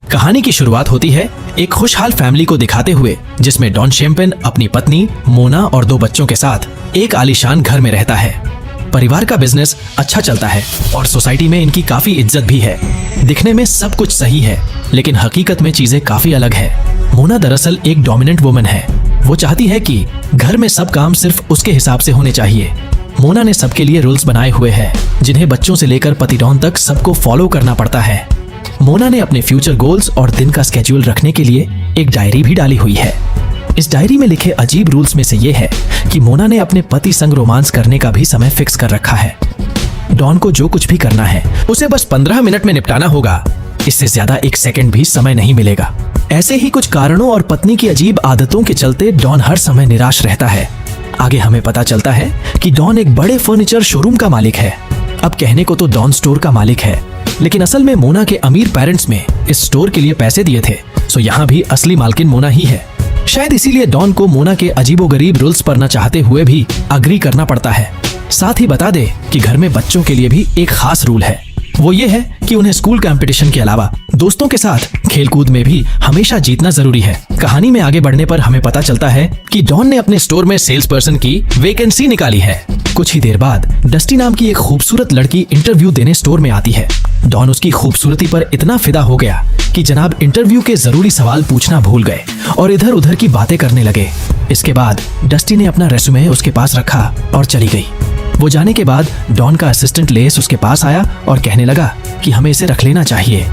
कहानी की शुरुआत होती है एक खुशहाल फैमिली को दिखाते हुए, जिसमें डॉन शैम्पेन अपनी पत्नी मोना और 2 बच्चों के साथ एक आलीशान घर में रहता है। परिवार का बिजनेस अच्छा चलता है और सोसाइटी में इनकी काफी इज्जत भी है। दिखने में सब कुछ सही है, लेकिन हकीकत में चीजें काफी अलग है। मोना दरअसल एक डोमिनेंट वुमन है। वो चाहती है कि घर में सब काम सिर्फ उसके हिसाब से होने चाहिए। मोना ने सबके लिए रूल्स बनाए हुए हैं, जिन्हें बच्चों से लेकर पति डॉन तक सबको फॉलो करना पड़ता है। मोना ने अपने फ्यूचर गोल्स और दिन का स्केड्यूल रखने के लिए एक डायरी भी डाली हुई है। इस डायरी में लिखे अजीब रूल्स में से ये है कि मोना ने अपने पति संग रोमांस करने का भी समय फिक्स कर रखा है। डॉन को जो कुछ भी करना है उसे बस 15 मिनट में निपटाना होगा। इससे ज्यादा 1 सेकंड भी समय नहीं मिलेगा। ऐसे ही कुछ कारणों और पत्नी की अजीब आदतों के चलते डॉन हर समय निराश रहता है। आगे हमें पता चलता है कि डॉन एक बड़े फर्नीचर शोरूम का मालिक है। अब कहने को तो डॉन स्टोर का मालिक है, लेकिन असल में मोना के अमीर पेरेंट्स में इस स्टोर के लिए पैसे दिए थे, सो यहाँ भी असली मालकिन मोना ही है। शायद इसीलिए डॉन को मोना के अजीबोगरीब रूल्स पर न चाहते हुए भी अग्री करना पड़ता है। साथ ही बता दे कि घर में बच्चों के लिए भी एक खास रूल है। वो ये है कि उन्हें स्कूल कंपटीशन के अलावा दोस्तों के साथ खेलकूद में भी हमेशा जीतना जरूरी है। कहानी में आगे बढ़ने पर हमें पता चलता है कि डॉन ने अपने स्टोर में सेल्स पर्सन की वैकेंसी निकाली है। कुछ ही देर बाद डस्टी नाम की एक खूबसूरत लड़की इंटरव्यू देने स्टोर में आती है। डॉन उसकी खूबसूरती पर इतना फिदा हो गया कि जनाब इंटरव्यू के जरूरी सवाल पूछना भूल गए और इधर उधर की बातें करने लगे। इसके बाद डस्टी ने अपना रेज्यूमे उसके पास रखा और चली गई। वो जाने के बाद डॉन का असिस्टेंट लेस उसके पास आया और कहने लगा कि हमें इसे रख लेना चाहिए।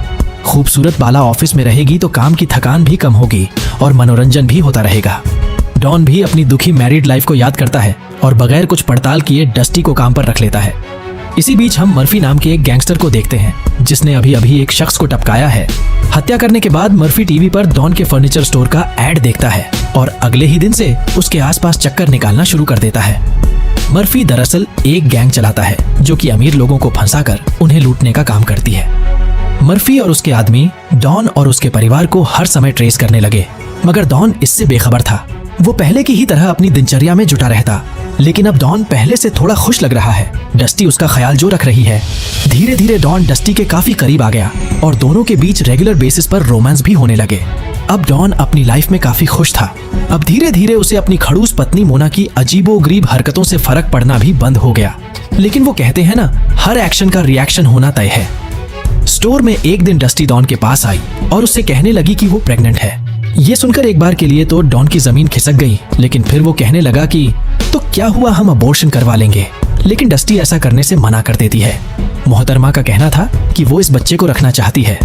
खूबसूरत बाला ऑफिस में रहेगी तो काम की थकान भी कम होगी और मनोरंजन भी होता रहेगा। डॉन भी अपनी दुखी मैरिड लाइफ को याद करता है और बगैर कुछ पड़ताल किए डस्टी को काम पर रख लेता है। इसी बीच हम मर्फी नाम के एक गैंगस्टर को देखते हैं, जिसने अभी एक शख्स को टपकाया है। हत्या करने के बाद मर्फी टीवी पर डॉन के फर्नीचर स्टोर का एड देखता है और अगले ही दिन से उसके आसपास चक्कर निकालना शुरू कर देता है। मर्फी दरअसल एक गैंग चलाता है जो कि अमीर लोगों को फंसाकर उन्हें लूटने का काम करती है। मर्फी और उसके आदमी डॉन और उसके परिवार को हर समय ट्रेस करने लगे, मगर डॉन इससे बेखबर था। वो पहले की ही तरह अपनी दिनचर्या में जुटा रहता, लेकिन अब डॉन पहले से थोड़ा खुश लग रहा है। डस्टी उसका ख्याल जो रख रही है। धीरे धीरे डॉन डस्टी के काफी करीब आ गया और दोनों के बीच रेगुलर बेसिस पर रोमांस भी होने लगे। अब डॉन अपनी लाइफ में काफी खुश था। अब धीरे धीरे उसे अपनी खड़ूस पत्नी मोना की अजीबोगरीब हरकतों से फर्क पड़ना भी बंद हो गया। लेकिन वो कहते हैं ना, हर एक्शन का रिएक्शन होना तय है। स्टोर में एक दिन डस्टी डॉन के पास आई और उससे कहने लगी कि वो प्रेग्नेंट है। ये सुनकर एक बार के लिए तो डॉन की जमीन खिसक गई, लेकिन फिर वो कहने लगा कि तो क्या हुआ, हम अबॉर्शन करवा लेंगे। लेकिन डस्टी ऐसा करने से मना कर देती है। मोहतरमा का कहना था कि वो इस बच्चे को रखना चाहती है।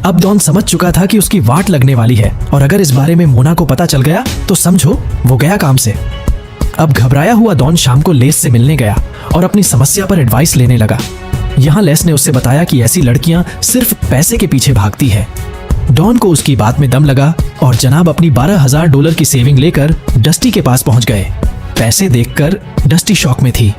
अब डॉन समझ चुका था कि उसकी वाट लगने वाली है और अगर इस बारे में मोना को पता चल गया तो समझो वो गया काम से। अब घबराया हुआ डॉन शाम को लेस से मिलने गया और अपनी समस्या पर एडवाइस लेने लगा। यहाँ लेस ने उससे बताया कि ऐसी लड़कियां सिर्फ पैसे के पीछे भागती है। डॉन को उसकी बात में दम लगा और जनाब अपनी $12,000 की सेविंग लेकर डस्टी के पास पहुंच गए। पैसे देखकर डस्टी शॉक में थी।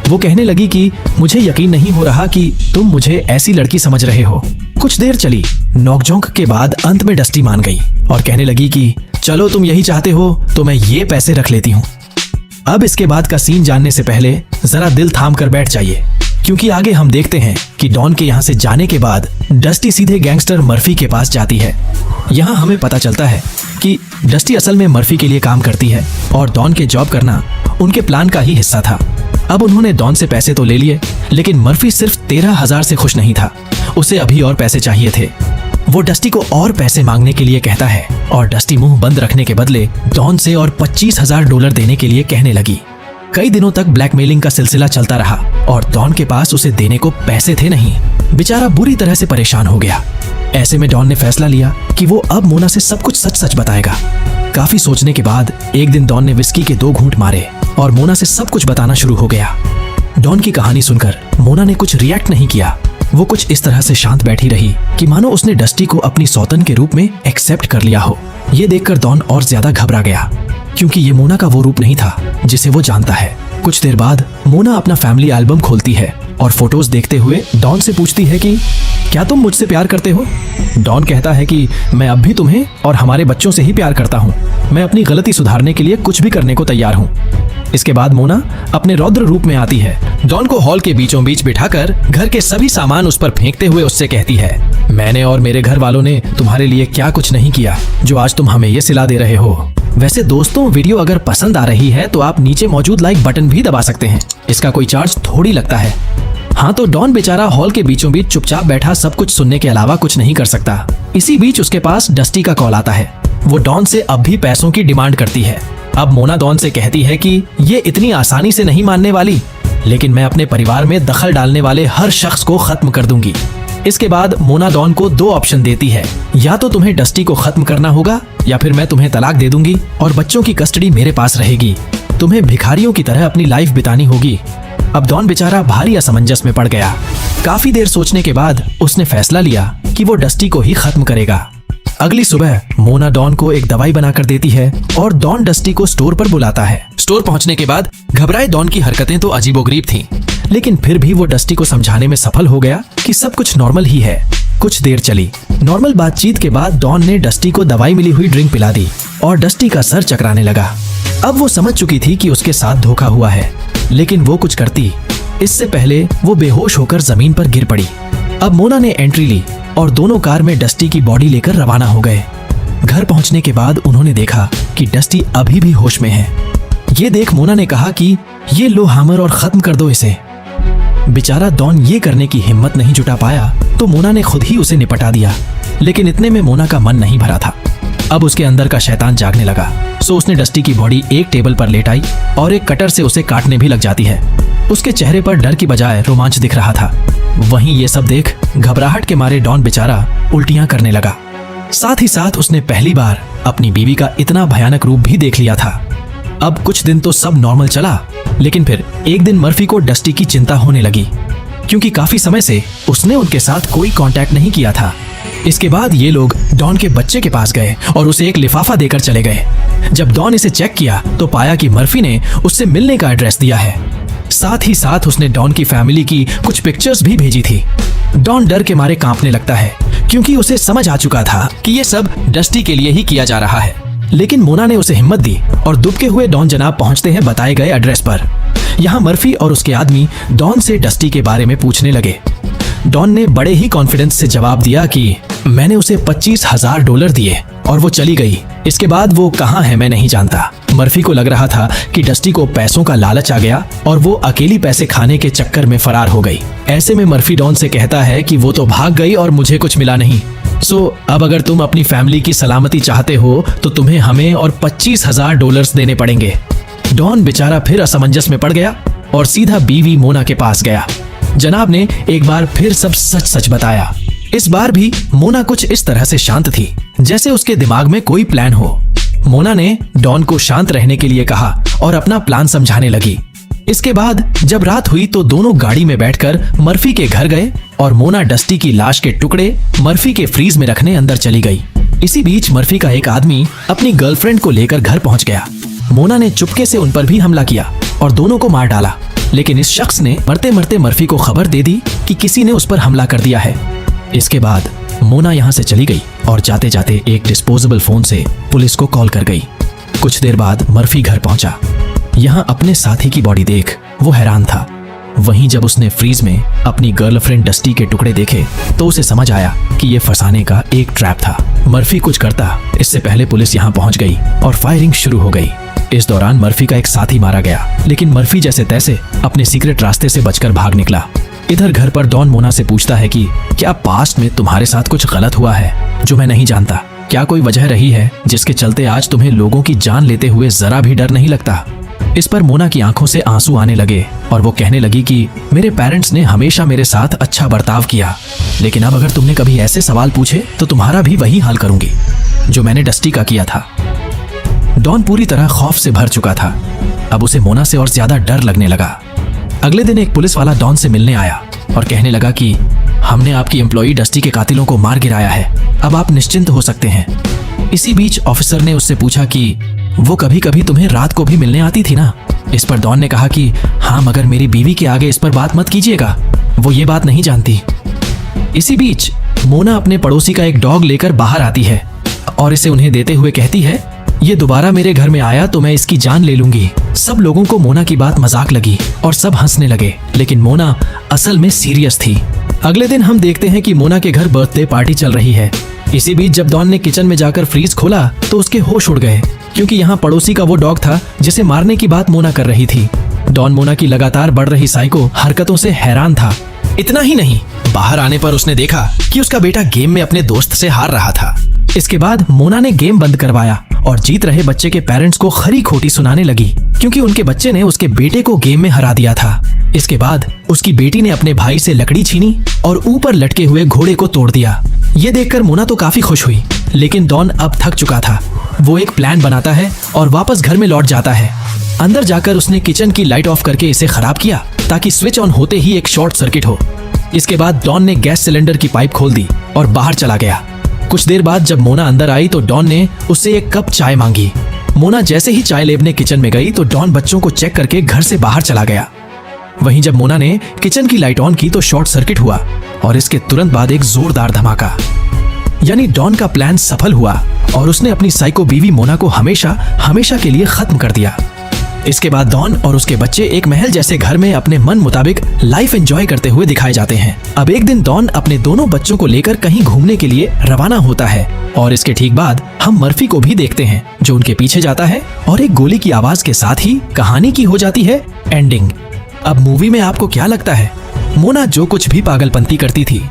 वो कहने लगी कि मुझे यकीन नहीं हो रहा कि तुम मुझे ऐसी लड़की समझ रहे हो। कुछ देर चली नोकझोंक के बाद अंत में डस्टी मान गई और कहने लगी कि चलो तुम यही चाहते हो तो मैं ये पैसे रख लेती हूँ। अब इसके बाद का सीन जानने से पहले जरा दिल थाम कर बैठ जाइए, क्योंकि आगे हम देखते हैं कि डॉन के यहाँ से जाने के बाद डस्टी सीधे गैंगस्टर मर्फी के पास जाती है। यहाँ हमें पता चलता है कि डस्टी असल में मर्फी के लिए काम करती है और डॉन के जॉब करना उनके प्लान का ही हिस्सा था। अब उन्होंने डॉन से पैसे तो ले लिए, लेकिन मर्फी सिर्फ 13,000 से खुश नहीं था। उसे अभी और पैसे चाहिए थे। वो डस्टी को और पैसे मांगने के लिए कहता है और डस्टी मुंह बंद रखने के बदले डॉन से और $25,000 देने के लिए कहने लगी। कई दिनों तक ब्लैकमेलिंग का सिलसिला चलता रहा और डॉन के पास उसे देने को पैसे थे नहीं। बेचारा बुरी तरह से परेशान हो गया। ऐसे में डॉन ने फैसला लिया कि वो अब मोना से सब कुछ सच सच बताएगा। काफी सोचने के बाद एक दिन डॉन ने विस्की के 2 घूंट मारे और मोना से सब कुछ बताना शुरू हो गया। डॉन की कहानी सुनकर मोना ने कुछ रिएक्ट नहीं किया। वो कुछ इस तरह से शांत बैठी रही कि मानो उसने डस्टी को अपनी सौतन के रूप में एक्सेप्ट कर लिया हो। ये देखकर डॉन और ज्यादा घबरा गया, क्योंकि ये मोना का वो रूप नहीं था जिसे वो जानता है। कुछ देर बाद मोना अपना फैमिली एल्बम खोलती है और फोटोज देखते हुए डॉन से पूछती है कि क्या तुम मुझसे प्यार करते हो? डॉन कहता है कि मैं अब भी तुम्हें और हमारे बच्चों से ही प्यार करता हूँ। मैं अपनी गलती सुधारने के लिए कुछ भी करने को तैयार हूँ। इसके बाद मोना अपने रौद्र रूप में आती है। डॉन को हॉल के बीचों बीच बिठाकर घर के सभी सामान उस पर फेंकते हुए उससे कहती है, मैंने और मेरे घर वालों ने तुम्हारे लिए क्या कुछ नहीं किया जो आज तुम हमें ये सिला दे रहे हो। वैसे दोस्तों, वीडियो अगर पसंद आ रही है तो आप नीचे मौजूद लाइक बटन भी दबा सकते हैं। इसका कोई चार्ज थोड़ी लगता है। हाँ, तो डॉन बेचारा हॉल के बीचों बीच चुपचाप बैठा सब कुछ सुनने के अलावा कुछ नहीं कर सकता। इसी बीच उसके पास डस्टी का कॉल आता है। वो डॉन से अब भी पैसों की डिमांड करती है। अब मोना डॉन से कहती है कि ये इतनी आसानी से नहीं मानने वाली, लेकिन मैं अपने परिवार में दखल डालने वाले हर शख्स को खत्म कर दूंगी। इसके बाद मोना डॉन को 2 ऑप्शन देती है, या तो तुम्हें डस्टी को खत्म करना होगा या फिर मैं तुम्हें तलाक दे दूंगी और बच्चों की कस्टडी मेरे पास रहेगी। तुम्हें भिखारियों की तरह अपनी लाइफ बितानी होगी। अब डॉन बेचारा भारी असमंजस में पड़ गया। काफी देर सोचने के बाद उसने फैसला लिया कि वो डस्टी को ही खत्म करेगा। अगली सुबह मोना डॉन को एक दवाई बनाकर देती है और डॉन डस्टी को स्टोर पर बुलाता है। स्टोर पहुंचने के बाद घबराए डॉन की हरकतें तो अजीबोगरीब थीं, लेकिन फिर भी वो डस्टी को समझाने में सफल हो गया कि सब कुछ नॉर्मल ही है। कुछ देर चली। नॉर्मल बातचीत के बाद डॉन ने डस्टी को दवाई मिली हुई ड्रिंक पिला दी और डस्टी का सर चकराने लगा। अब वो समझ चुकी थी कि उसके साथ धोखा हुआ है, लेकिन वो कुछ करती इससे पहले वो बेहोश होकर जमीन पर गिर पड़ी। अब मोना ने एंट्री ली और दोनों कार में डस्टी की बॉडी लेकर रवाना हो गए। घर पहुंचने के बाद उन्होंने देखा कि डस्टी अभी भी होश में है। ये देख मोना ने कहा कि ये लो हैमर और खत्म कर दो इसे। बेचारा डॉन ये करने की हिम्मत नहीं जुटा पाया तो मोना ने खुद ही उसे निपटा दिया, लेकिन इतने में मोना का मन नहीं भरा था। अब उसके अंदर का शैतान जागने लगा, सो उसने डस्टी की बॉडी एक टेबल पर लेटाई और एक कटर से उसे काटने भी लग जाती है। उसके चेहरे पर डर की बजाय रोमांच दिख रहा था। वहीं ये सब देख घबराहट के मारे डॉन बेचारा उल्टियां करने लगा। साथ ही साथ उसने पहली बार अपनी बीवी का इतना भयानक रूप भी देख लिया था। अब कुछ दिन तो सब नॉर्मल चला, लेकिन फिर एक दिन मर्फी को डस्टी की चिंता होने लगी, क्योंकि काफी समय से उसने उनके साथ कोई कांटेक्ट नहीं किया था। इसके बाद ये लोग डॉन के बच्चे के पास गए और उसे एक लिफाफा देकर चले गए। जब डॉन इसे चेक किया तो पाया कि मर्फी ने उससे मिलने का एड्रेस दिया है। साथ ही साथ उसने डॉन की फैमिली की कुछ पिक्चर्स भी भेजी थी। डॉन डर के मारे कांपने लगता है, क्योंकि उसे समझ आ चुका था कि ये सब डस्टी के लिए ही किया जा रहा है। लेकिन मोना ने उसे हिम्मत दी और दुबके हुए डॉन जनाब पहुंचते हैं बताए गए एड्रेस पर। यहाँ मर्फी और उसके आदमी डॉन से डस्टी के बारे में पूछने लगे। डॉन ने बड़े ही कॉन्फिडेंस से जवाब दिया कि मैंने उसे $25,000 दिए और वो चली गई। इसके बाद वो कहाँ है मैं नहीं जानता। मर्फी को लग रहा था कि डस्टी को पैसों का लालच आ गया और वो अकेली पैसे खाने के चक्कर में फरार हो गई। ऐसे में मर्फी डॉन से कहता है कि वो तो भाग गई और मुझे कुछ मिला नहीं। सो अब अगर तुम अपनी फैमिली की सलामती चाहते हो तो तुम्हें हमें और $25,000 देने पड़ेंगे। डॉन बेचारा फिर असमंजस में पड़ गया और सीधा बीवी मोना के पास गया। जनाब ने एक बार फिर सब सच सच बताया। इस बार भी मोना कुछ इस तरह से शांत थी जैसे उसके दिमाग में कोई प्लान हो। मोना ने डॉन को शांत रहने के लिए कहा और अपना प्लान समझाने लगी। इसके बाद जब रात हुई तो दोनों गाड़ी में बैठकर मर्फी के घर गए और मोना डस्टी की लाश के टुकड़े मर्फी के फ्रीज में रखने अंदर चली गई। इसी बीच मर्फी का एक आदमी अपनी गर्लफ्रेंड को लेकर घर पहुंच गया। मोना ने चुपके से उन पर भी हमला किया और दोनों को मार डाला, लेकिन इस शख्स ने मरते मरते मर्फी को खबर दे दी कि किसी ने उस पर हमला कर दिया है। इसके बाद मोना यहाँ से चली गई और जाते जाते एक डिस्पोजेबल फोन से पुलिस को कॉल कर गई। कुछ देर बाद मर्फी घर पहुंचा। यहाँ अपने साथी की बॉडी देख वो हैरान था। वहीं जब उसने फ्रीज में अपनी गर्लफ्रेंड डस्टी के टुकड़े देखे तो उसे समझ आया कि ये फंसाने का एक ट्रैप था। मर्फी कुछ करता इससे पहले पुलिस यहाँ पहुंच गई और फायरिंग शुरू हो गई। इस दौरान मर्फी का एक साथी मारा गया, लेकिन मर्फी जैसे तैसे अपने सीक्रेट रास्ते से बचकर भाग निकला। इधर घर पर डॉन मोना से पूछता है कि क्या पास्ट में तुम्हारे साथ कुछ गलत हुआ है जो मैं नहीं जानता? क्या कोई वजह रही है जिसके चलते आज तुम्हें लोगों की जान लेते हुए जरा भी डर नहीं लगता? इस पर मोना की आंखों से आंसू आने लगे और वो कहने लगी कि मेरे पेरेंट्स ने हमेशा मेरे साथ अच्छा बर्ताव किया, लेकिन अब अगर तुमने कभी ऐसे सवाल पूछे तो तुम्हारा भी वही हाल करूंगी जो मैंने डस्टी का किया था। डॉन पूरी तरह खौफ से भर चुका था। अब उसे मोना से और ज्यादा डर लगने लगा। अगले दिन एक पुलिस वाला डॉन से मिलने आया और कहने लगा कि हमने आपकी एम्प्लॉई डस्टी के कातिलों को मार गिराया है, अब आप निश्चिंत हो सकते हैं। इसी बीच ऑफिसर ने उससे पूछा कि वो कभी कभी तुम्हें रात को भी मिलने आती थी ना? इस पर डॉन ने कहा कि हाँ, मगर मेरी बीवी के आगे इस पर बात मत कीजिएगा, वो ये बात नहीं जानती। इसी बीच मोना अपने पड़ोसी का एक डॉग लेकर बाहर आती है और इसे उन्हें देते हुए कहती है, ये दोबारा मेरे घर में आया तो मैं इसकी जान ले लूंगी। सब लोगों को मोना की बात मजाक लगी और सब हंसने लगे, लेकिन मोना असल में सीरियस थी। अगले दिन हम देखते हैं कि मोना के घर बर्थडे पार्टी चल रही है। इसी बीच जब डॉन ने किचन में जाकर फ्रीज खोला तो उसके होश उड़ गए, क्योंकि यहाँ पड़ोसी का वो डॉग था जिसे मारने की बात मोना कर रही थी। डॉन मोना की लगातार बढ़ रही साइको हरकतों से हैरान था। इतना ही नहीं, बाहर आने पर उसने देखा कि उसका बेटा गेम में अपने दोस्त से हार रहा था। इसके बाद मोना ने गेम बंद करवाया और जीत रहे बच्चे के पेरेंट्स को खरी खोटी सुनाने लगी, क्योंकि उनके बच्चे ने उसके बेटे को गेम में हरा दिया था। इसके बाद उसकी बेटी ने अपने भाई से लकड़ी छीनी और ऊपर लटके हुए घोड़े को तोड़ दिया। ये देखकर मोना तो काफी खुश हुई, लेकिन डॉन अब थक चुका था। वो एक प्लान बनाता है और वापस घर में लौट जाता है। अंदर जाकर उसने किचन की लाइट ऑफ करके इसे खराब किया ताकि स्विच ऑन होते ही एक शॉर्ट सर्किट हो। इसके बाद डॉन ने गैस सिलेंडर की पाइप खोल दी और बाहर चला गया। कुछ देर बाद जब मोना अंदर आई तो डॉन ने उससे एक कप चाय मांगी। मोना जैसे ही चाय लेने किचन में गई तो डॉन बच्चों को चेक करके घर से बाहर चला गया। वहीं जब मोना ने किचन की लाइट ऑन की तो शॉर्ट सर्किट हुआ और इसके तुरंत बाद एक जोरदार धमाका। यानी डॉन का प्लान सफल हुआ और उसने अपनी साइको बीवी मोना को हमेशा हमेशा के लिए खत्म कर दिया। इसके बाद डॉन और उसके बच्चे एक महल जैसे घर में अपने मन मुताबिक लाइफ एंजॉय करते हुए दिखाए जाते हैं। अब एक दिन डॉन अपने दोनों बच्चों को लेकर कहीं घूमने के लिए रवाना होता है और इसके ठीक बाद हम मर्फी को भी देखते हैं, जो उनके पीछे जाता है और एक गोली की आवाज के साथ ही कहानी की हो जाती है एंडिंग। अब मूवी में आपको क्या लगता है, मोना जो कुछ भी पागलपंती करती थी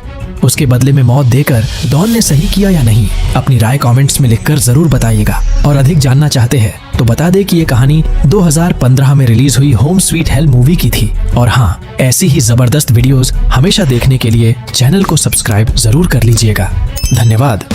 उसके बदले में मौत देकर डॉन ने सही किया या नहीं? अपनी राय कमेंट्स में लिखकर जरूर बताइएगा। और अधिक जानना चाहते हैं तो बता दें कि ये कहानी 2015 में रिलीज हुई होम स्वीट हेल मूवी की थी। और हाँ, ऐसी ही जबरदस्त वीडियोस हमेशा देखने के लिए चैनल को सब्सक्राइब जरूर कर लीजिएगा। धन्यवाद।